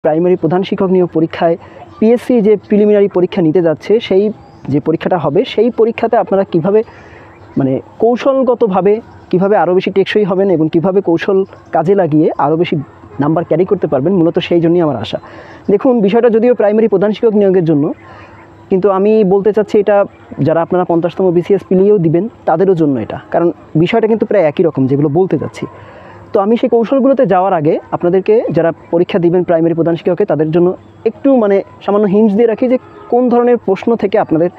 Primary প্রধান শিক্ষক নিয়োগ পরীক্ষায় পিএসসি যে প্রিলিমিনারি পরীক্ষা নিতে যাচ্ছে, সেই যে পরীক্ষাটা হবে সেই পরীক্ষাতে আপনারা কিভাবে মানে কৌশলগতভাবে কিভাবে আরও বেশি টেকসই হবেন এবং কিভাবে কৌশল কাজে লাগিয়ে আরও বেশি নাম্বার ক্যারি করতে পারবেন, মূলত সেই জন্যই আমার আশা। দেখুন, বিষয়টা যদিও প্রাইমারি প্রধান শিক্ষক নিয়োগের জন্য, কিন্তু আমি বলতে চাচ্ছি এটা যারা আপনারা 50তম বিসিএস পিলিয়েও দিবেন তাদেরও জন্য এটা, কারণ বিষয়টা কিন্তু প্রায় একই রকম যেগুলো বলতে যাচ্ছি। তো আমি সেই কৌশলগুলোতে যাওয়ার আগে আপনাদেরকে যারা পরীক্ষা দিবেন প্রাইমারি প্রধান শিক্ষকে তাদের জন্য একটু সামান্য হিন্টস দিয়ে রাখি যে কোন ধরনের প্রশ্ন থেকে আপনাদের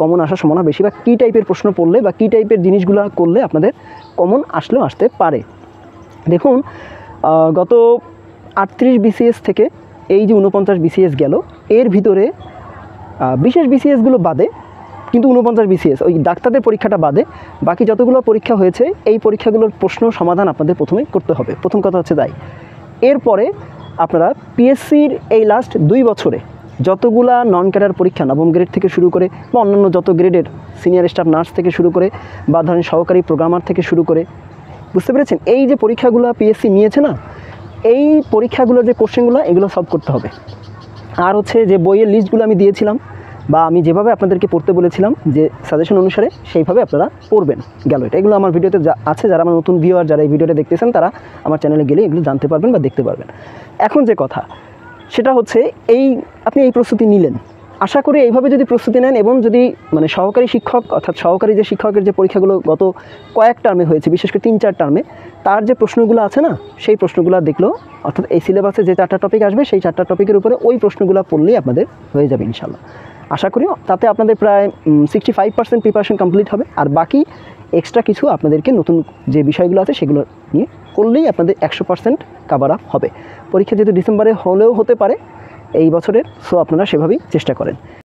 কমন আসার সম্ভাবনা বেশি, বা কী টাইপের প্রশ্ন পড়লে বা কী টাইপের জিনিসগুলো করলে আপনাদের কমন আসলেও আসতে পারে। দেখুন, গত 38 বিসিএস থেকে এই যে 49 বিসিএস গেল, এর ভিতরে বিশেষ বিসিএসগুলো বাদে, কিন্তু 49 বিসিএস ওই ডাক্তারদের পরীক্ষাটা বাদে বাকি যতগুলো পরীক্ষা হয়েছে এই পরীক্ষাগুলোর প্রশ্ন সমাধান আপনাদের প্রথমে করতে হবে। প্রথম কথা হচ্ছে তাই। এরপরে আপনারা পিএসসির এই লাস্ট 2 বছরে যতগুলা নন ক্যাডার পরীক্ষা, নবম গ্রেড থেকে শুরু করে বা অন্যান্য যত গ্রেডের সিনিয়র স্টাফ নার্স থেকে শুরু করে বা ধরেন সহকারী প্রোগ্রামার থেকে শুরু করে, বুঝতে পেরেছেন, এই যে পরীক্ষাগুলো পিএসসি নিয়েছে না, এই পরীক্ষাগুলোর যে কোশ্চেনগুলো এগুলো সলভ করতে হবে। আর হচ্ছে যে বইয়ের লিস্টগুলো আমি দিয়েছিলাম বা আমি যেভাবে আপনাদেরকে পড়তে বলেছিলাম যে সাজেশন অনুসারে, সেইভাবে আপনারা পড়বেন। গেল এটা, এগুলো আমার ভিডিওতে আছে। যারা আমার নতুন ভিউয়ার যারা এই ভিডিওটা দেখতেছেন তারা আমার চ্যানেলে গেলে এগুলো জানতে পারবেন বা দেখতে পারবেন। এখন যে কথা সেটা হচ্ছে, আপনি এই প্রস্তুতি নিলেন, আশা করি এইভাবে যদি প্রস্তুতি নেন এবং যদি সহকারী শিক্ষক অর্থাৎ সহকারী যে শিক্ষকের যে পরীক্ষাগুলো গত কয়েক টার্মে হয়েছে, বিশেষ করে 3-4 টার্মে, তার যে প্রশ্নগুলো আছে না, সেই প্রশ্নগুলো দেখলো, অর্থাৎ এই সিলেবাসে যে 4টা টপিক আসবে সেই 4টা টপিকের উপরে ওই প্রশ্নগুলো পড়লেই আপনাদের হয়ে যাবে ইনশাল্লাহ। আশা করি তাতে আপনাদের প্রায় 65% প্রিপারেশন কমপ্লিট হবে। আর বাকি এক্সট্রা কিছু আপনাদেরকে নতুন যে বিষয়গুলো আছে সেগুলো নিয়ে করলেই আপনাদের 100% কাভার আপ হবে। পরীক্ষা যেহেতু ডিসেম্বরে হলেও হতে পারে এই বছরের, সো আপনারা সেভাবেই চেষ্টা করেন।